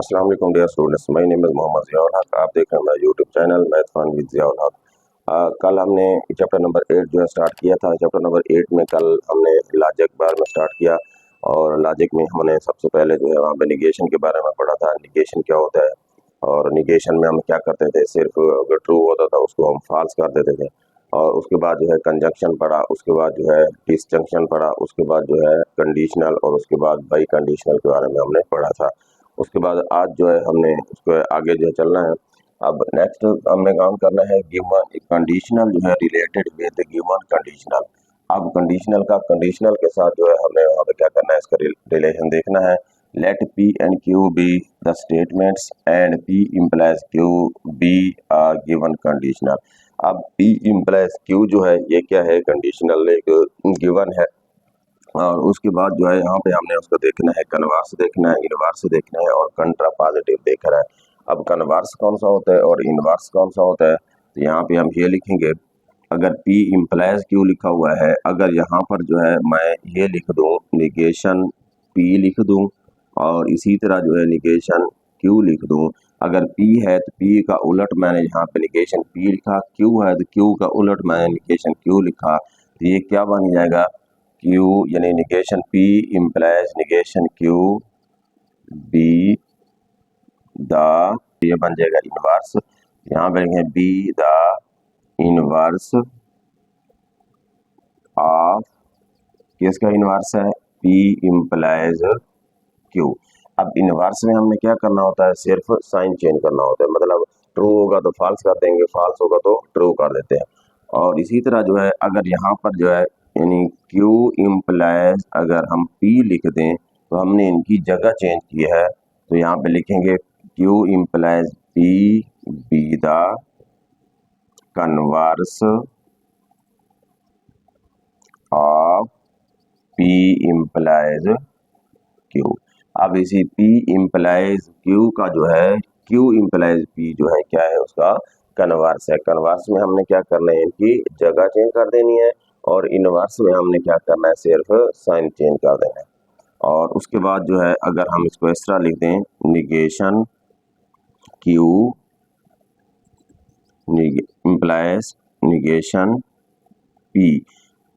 अस्सलाम वालेकुम dear students, my name is Mohammad Ziaul Haq. आप देख रहे हैं मेरा YouTube channel math fun with Ziaul Haq. कल हमने चैप्टर नंबर 8 जो है स्टार्ट किया था। चैप्टर नंबर 8 में कल हमने लॉजिक बारे में स्टार्ट किया और लॉजिक में हमने सबसे पहले जो है वहाँ पे निगेशन के बारे में पढ़ा था। निगेशन क्या होता है और निगेशन में हम क्या करते थे, सिर्फ अगर ट्रू होता था उसको हम फॉल्स कर देते थे। और उसके बाद जो है कंजंक्शन पढ़ा, उसके बाद जो है डिसजंक्शन पढ़ा, उसके बाद जो है कंडीशनल और उसके बाद बाई कंडीशनल के बारे में हमने पढ़ा था। उसके बाद आज जो है हमने उसको आगे जो है चलना है। अब नेक्स्ट हमने काम करना है गिवन कंडीशनल जो है रिलेटेड विद गिवन कंडीशनल। अब कंडीशनल का कंडीशनल के साथ जो है हमें वहाँ पे क्या करना है, इसका रिलेशन देखना है। Let P and Q be the statements and P implies Q be a given conditional. अब पी इम्प्लाइज क्यू जो है ये क्या है, कंडीशनल एक गिवन है। और उसके बाद जो है यहाँ पे हमने उसको देखना है, कन्वर्स देखना है, इनवर्स देखना है और कंट्रा पॉजिटिव देखना है। अब कन्वर्स कौन सा होता है और इनवर्स कौन सा होता है, तो यहाँ पे हम ये लिखेंगे, अगर P इम्प्लाइज Q लिखा हुआ है, अगर यहाँ पर जो है मैं ये लिख दूँ निगेशन P लिख दूँ और इसी तरह जो है निगेशन Q लिख दूँ। अगर P है तो P का उलट मैंने यहाँ पे निगेशन P लिखा, Q है तो Q का उलट मैंने निगेशन Q लिखा, तो ये क्या बन जाएगा, Q यानी negation P implies negation Q be the, ये बन जाएगा इनवर्स। यहाँ पे लिखें बी द इनवर्स ऑफ, किसका इनवर्स है, P इम्प्लाइज Q। अब इनवर्स में हमने क्या करना होता है, सिर्फ साइन चेंज करना होता है, मतलब ट्रू होगा तो फॉल्स कर देंगे, फॉल्स होगा तो ट्रू कर देते हैं। और इसी तरह जो है अगर यहाँ पर जो है यानी Q इम्प्लाइज अगर हम P लिख दें तो हमने इनकी जगह चेंज की है, तो यहाँ पे लिखेंगे Q implies P be the converse of P implies Q। अब इसी P इम्प्लाइज Q का जो है Q इम्प्लाइज P जो है क्या है, उसका कन्वर्स है। कन्वर्स में हमने क्या करना है, इनकी जगह चेंज कर देनी है और इनवर्स में हमने क्या करना है, सिर्फ साइन चेंज कर देना है। और उसके बाद जो है अगर हम इसको इस तरह लिख दें, negation Q implies negation P।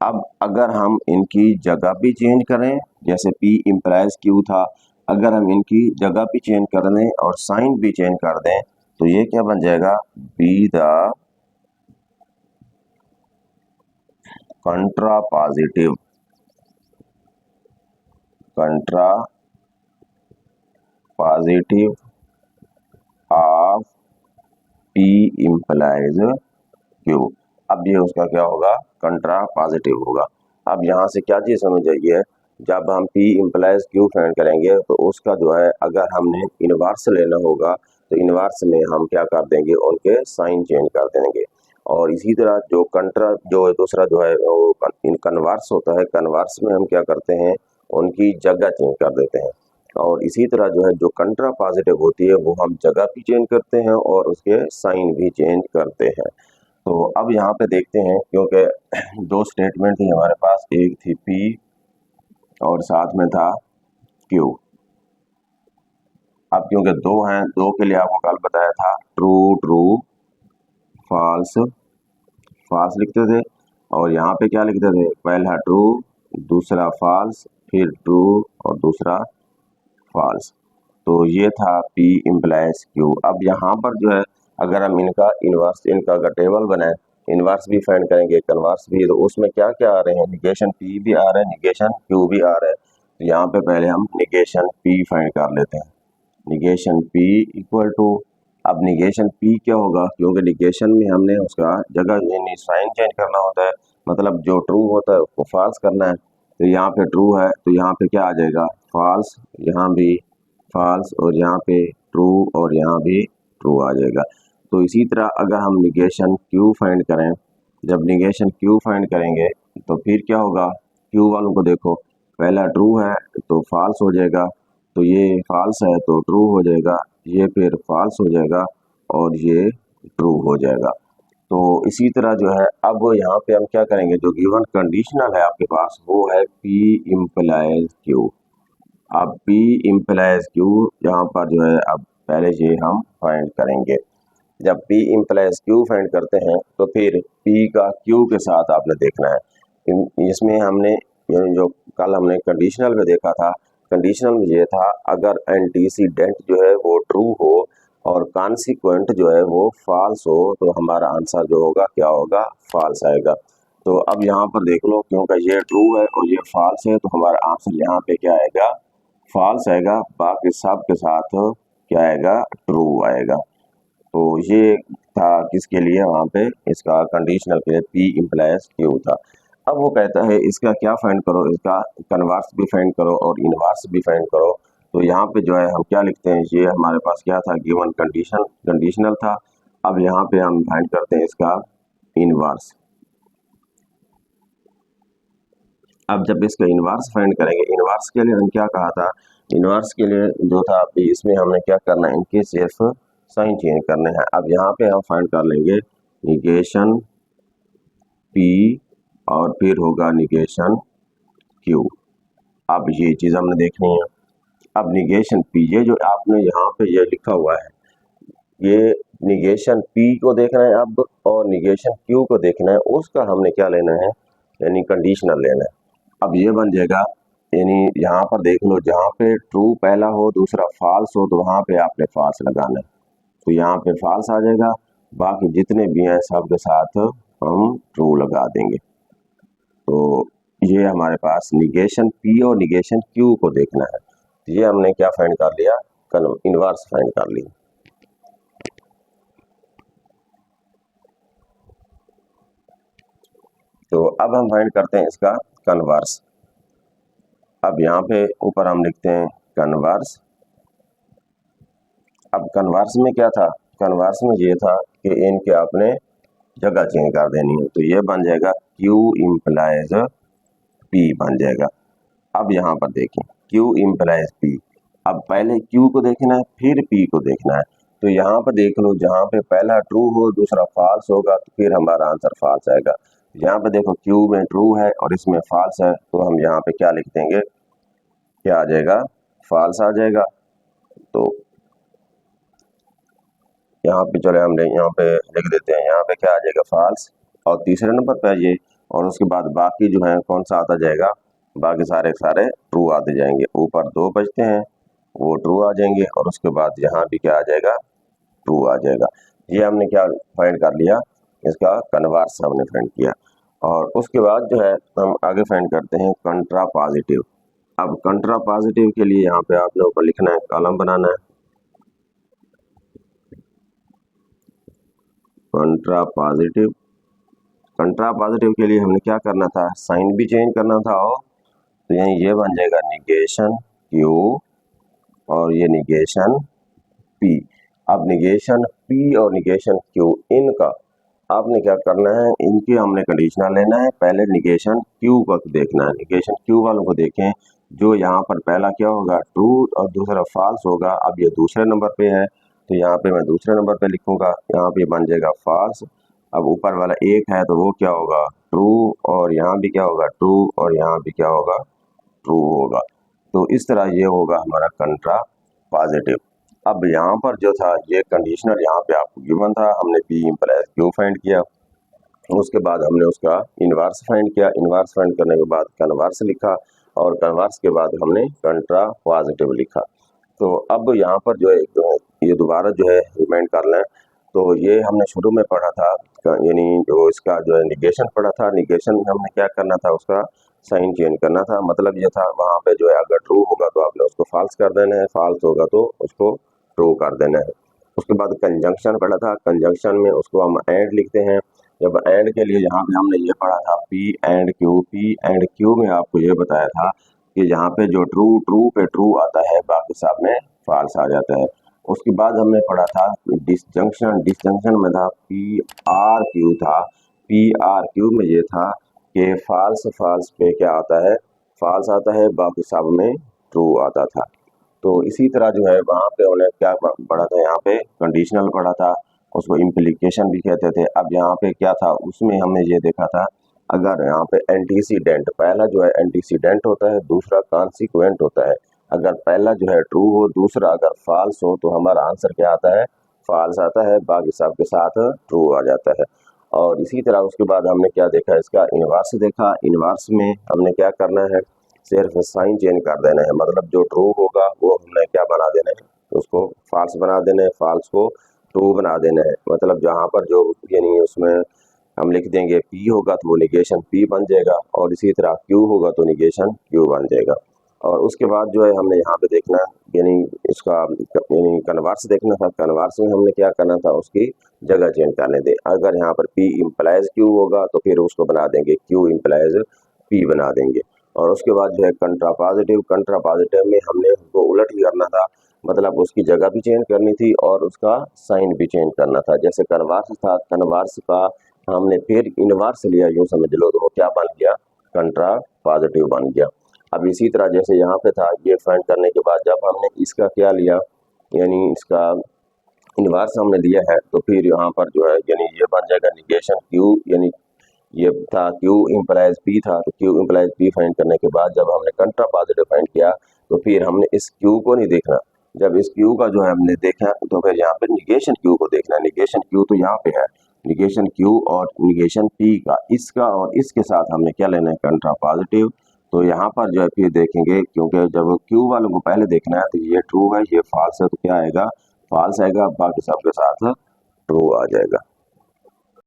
अब अगर हम इनकी जगह भी चेंज करें, जैसे P इम्प्लाइज Q था, अगर हम इनकी जगह भी चेंज कर दें और साइन भी चेंज कर दें तो ये क्या बन जाएगा, be the कंट्रा positive of P implies Q। अब ये उसका क्या होगा, कंट्रा पॉजिटिव होगा। अब यहाँ से क्या चीज़ समझ आइए, जब हम P इम्प्लाइज Q फाइंड करेंगे तो उसका जो है अगर हमने इनवर्स लेना होगा तो इनवर्स में हम क्या कर देंगे, उनके साइन चेंज कर देंगे। और इसी तरह जो कंट्रा जो दूसरा जो है वो कन्वर्स होता है, कन्वर्स में हम क्या करते हैं, उनकी जगह चेंज कर देते हैं। और इसी तरह जो है जो कंट्रा पॉजिटिव होती है वो हम जगह भी चेंज करते हैं और उसके साइन भी चेंज करते हैं। तो अब यहाँ पे देखते हैं, क्योंकि दो स्टेटमेंट थी हमारे पास, एक थी P और साथ में था Q। अब क्योंकि दो हैं, दो के लिए आपको कल बताया था ट्रू ट्रू फॉल्स फॉल्स लिखते थे और यहाँ पे क्या लिखते थे, पहला ट्रू दूसरा फॉल्स फिर ट्रू और दूसरा फॉल्स। तो ये था P इम्प्लाइज Q। अब यहाँ पर जो है अगर हम इनका इनवर्स, इनका अगर टेबल बनाए, इनवर्स भी फाइंड करेंगे कन्वर्स भी, तो उसमें क्या क्या आ रहे हैं, निगेशन P भी आ रहा है, निगेशन Q भी आ रहा है। तो यहाँ पे पहले हम निगेशन P फाइंड कर लेते हैं। निगेशन P इक्वल टू, अब निगेशन P क्या होगा, क्योंकि निगेशन में हमने उसका जगह साइन चेंज करना होता है, मतलब जो ट्रू होता है उसको फॉल्स करना है। तो यहाँ पे ट्रू है तो यहाँ पे क्या आ जाएगा, फॉल्स, यहाँ भी फॉल्स और यहाँ पे ट्रू और यहाँ भी ट्रू आ जाएगा। तो इसी तरह अगर हम निगेशन Q फाइंड करें, जब निगेशन Q फाइंड करेंगे तो फिर क्या होगा, Q वालों को देखो, पहला ट्रू है तो फॉल्स हो जाएगा, तो ये फॉल्स है तो ट्रू हो जाएगा, ये फिर फॉल्स हो जाएगा और ये ट्रू हो जाएगा। तो इसी तरह जो है अब यहाँ पे हम क्या करेंगे, जो गिवन कंडीशनल है आपके पास वो है P इम्प्लाइज Q। अब P इम्प्लाइज Q यहाँ पर जो है अब पहले ये हम फाइंड करेंगे। जब P इम्प्लाइज Q फाइंड करते हैं तो फिर P का Q के साथ आपने देखना है। इसमें हमने जो कल हमने कंडीशनल में देखा था, कंडीशनल में ये था अगर एंटीसीडेंट जो है वो ट्रू हो और कॉन्सिक्वेंट जो है वो फॉल्स हो तो हमारा आंसर जो होगा क्या होगा, फॉल्स आएगा। तो अब यहाँ पर देख लो, क्योंकि ये ट्रू है और ये फॉल्स है तो हमारा आंसर यहाँ पे क्या आएगा, फॉल्स आएगा। बाकी सब के साथ क्या आएगा, ट्रू आएगा। तो ये था किसके लिए, वहाँ पे इसका कंडीशनल के लिए P इम्प्लाइज Q था। अब वो कहता है इसका क्या फाइंड करो, इसका कन्वर्स भी फाइंड करो और इनवर्स भी फाइंड करो। तो यहाँ पे जो है हम क्या लिखते हैं, ये हमारे पास क्या था, गिवन कंडीशन कंडीशनल था। अब यहाँ पे हम फाइंड करते हैं इसका इनवर्स। अब जब इसका इनवर्स फाइंड करेंगे, इनवर्स के लिए हम क्या कहा था, इनवर्स के लिए जो था इसमें हमने क्या करना है, इनके सिर्फ साइन चेंज करने हैं। अब यहाँ पे हम फाइंड कर लेंगे निगेशन P और फिर होगा निगेशन Q। अब ये चीज़ हमने देखनी है। अब निगेशन P, ये जो आपने यहाँ पे ये लिखा हुआ है, ये निगेशन P को देखना है अब और निगेशन Q को देखना है। उसका हमने क्या लेना है, यानी कंडीशनल लेना है। अब ये बन जाएगा, यानी यहाँ पर देख लो, जहाँ पे ट्रू पहला हो दूसरा फॉल्स हो तो वहाँ पे आपने फॉल्स लगाना है। तो यहाँ पे फॉल्स आ जाएगा, बाकी जितने भी हैं सब के साथ हम ट्रू लगा देंगे। तो ये हमारे पास निगेशन P और निगेशन Q को देखना है। तो ये हमने क्या फाइंड कर लिया, इनवर्स फाइंड कर ली। तो अब हम फाइंड करते हैं इसका कन्वर्स। अब यहाँ पे ऊपर हम लिखते हैं कन्वर्स। अब कन्वर्स में क्या था, कन्वर्स में ये था कि इनके आपने जगह चेंज कर देनी है। तो ये बन जाएगा Q इम्प्लाइज P बन जाएगा। अब यहाँ पर देखें Q इम्प्लाइज P, अब पहले Q को देखना है फिर P को देखना है। तो यहाँ पर देख लो, जहाँ पे पहला ट्रू हो दूसरा फॉल्स होगा तो फिर हमारा आंसर फॉल्स आएगा। यहाँ पे देखो Q में ट्रू है और इसमें फॉल्स है, तो हम यहाँ पे क्या लिख देंगे, क्या आ जाएगा, फॉल्स आ जाएगा। तो यहाँ पे चले हम यहाँ पे लिख देते हैं, यहाँ पे क्या आ जाएगा, फॉल्स। और तीसरे नंबर पे ये, और उसके बाद बाकी जो है कौन सा आता जाएगा, बाकी सारे सारे ट्रू आते जाएंगे। ऊपर 2 बचते हैं वो ट्रू आ जाएंगे और उसके बाद यहाँ भी क्या आ जाएगा, ट्रू आ जाएगा। ये हमने क्या फाइंड कर लिया, इसका कन्वर्स हमने फाइंड किया। और उसके बाद जो है हम आगे फाइंड करते हैं कंट्रा पॉजिटिव। अब कंट्रा पॉजिटिव के लिए यहाँ पे आपने ऊपर लिखना है, कॉलम बनाना है, कंट्रा पॉजिटिव। कंट्रा पॉजिटिव के लिए हमने क्या करना था, साइन भी चेंज करना था। और तो यहीं ये बन जाएगा निगेशन Q और ये निगेशन P। अब निगेशन P और निगेशन Q, इनका आपने क्या करना है, इनके हमने कंडीशनल लेना है। पहले निगेशन Q को देखना है, निगेशन Q वालों को देखें, जो यहाँ पर पहला क्या होगा, ट्रू और दूसरा फॉल्स होगा। अब ये दूसरे नंबर पे है तो यहाँ पे मैं दूसरे नंबर पे लिखूंगा, यहाँ पे बन जाएगा फॉल्स। अब ऊपर वाला 1 है तो वो क्या होगा, ट्रू, और यहाँ भी क्या होगा, ट्रू, और यहाँ भी क्या होगा, ट्रू होगा। तो इस तरह ये होगा हमारा कंट्रा पॉजिटिव। अब यहाँ पर जो था ये कंडीशनल यहाँ पे आपको गिवन था, हमने P इम्प्लाइज Q फाइंड किया, उसके बाद हमने उसका इनवर्स फाइंड किया, इनवर्स फाइंड करने के बाद कन्वर्स लिखा और कन्वर्स के बाद हमने कंट्रा पॉजिटिव लिखा। तो अब यहाँ पर जो है ये दोबारा जो है रिमाइंड कर लें, तो ये हमने शुरू में पढ़ा था, यानी जो इसका जो है निगेशन पढ़ा था, निगेशन में हमने क्या करना था, उसका साइन चेंज करना था। मतलब ये था वहाँ पे जो है अगर ट्रू होगा तो आपने उसको फॉल्स कर देना है, फॉल्स होगा तो उसको ट्रू कर देना है। उसके बाद कंजंक्शन पढ़ा था, कंजंक्शन में उसको हम एंड लिखते हैं। जब एंड के लिए यहाँ पे हमने ये पढ़ा था P and Q, P and Q में आपको ये बताया था कि यहाँ पे जो ट्रू पे ट्रू आता है बाकी सब में फॉल्स आ जाता है। उसके बाद हमने पढ़ा था डिसजंक्शन, डिसजंक्शन में था PRQ था, PRQ में ये था कि फॉल्स फॉल्स पे क्या आता है, फॉल्स आता है, बाकी सब में ट्रू आता था। तो इसी तरह जो है वहाँ पे उन्हें क्या पढ़ा था, यहाँ पे कंडीशनल पढ़ा था, उसको इम्प्लीकेशन भी कहते थे। अब यहाँ पे क्या था, उसमें हमने ये देखा था अगर यहाँ पे एंटीसीडेंट, पहला जो है एंटीसीडेंट होता है, दूसरा कॉन्सिक्वेंट होता है। अगर पहला जो है ट्रू हो, दूसरा अगर फॉल्स हो, तो हमारा आंसर क्या आता है, फॉल्स आता है, बाकी सब के साथ ट्रू आ जाता है। और इसी तरह उसके बाद हमने क्या देखा, इसका इनवर्स देखा। इनवर्स में हमने क्या करना है, सिर्फ साइन चेंज कर देना है, मतलब जो ट्रू होगा वो हमने क्या बना देना है, उसको फॉल्स बना देना है, फॉल्स को ट्रू बना देना है। मतलब जहाँ पर जो यानी उसमें हम लिख देंगे P होगा तो वो निगेशन P बन जाएगा, और इसी तरह Q होगा तो निगेशन Q बन जाएगा। और उसके बाद जो है हमने यहाँ पे देखना यानी इसका यानी कन्वर्स देखना था। कन्वर्स में हमने क्या करना था, उसकी जगह चेंज करने दे। अगर यहाँ पर P इम्प्लाइज Q होगा तो फिर उसको बना देंगे Q इम्प्लाइज P बना देंगे। और उसके बाद जो है कंट्रा पॉजिटिव में हमने उसको उलट ही करना था, मतलब उसकी जगह भी चेंज करनी थी और उसका साइन भी चेंज करना था। जैसे कन्वर्स था, कन्वर्स का हमने फिर इनवर्स लिया, यूँ समझ लो, तो वो क्या बन गया, कंट्रा पॉजिटिव बन गया। अब इसी तरह जैसे यहाँ पे था, ये फाइंड करने के बाद जब हमने इसका क्या लिया, यानी इसका इनवर्स हमने लिया है, तो फिर यहाँ पर जो है यानी ये बन जाएगा निगेशन Q, यानी ये था Q इम्प्लाइज P था, तो Q इम्प्लाइज P फाइंड करने के बाद जब हमने कंट्रा पॉजिटिव फाइंड किया, तो फिर हमने इस Q को नहीं देखना। जब इस Q का जो है हमने देखा, तो फिर यहाँ पे निगेशन Q को देखना। निगेशन Q तो यहाँ पे है, निगेशन Q और निगेशन P का, इसका और इसके साथ हमने क्या लेना है, कंट्रा पॉजिटिव। तो यहाँ पर जो है फिर देखेंगे, क्योंकि जब Q वालों को पहले देखना है, तो ये ट्रू है, ये फॉल्स है, तो क्या आएगा, फॉल्स आएगा, बाकी सबके साथ ट्रू आ जाएगा।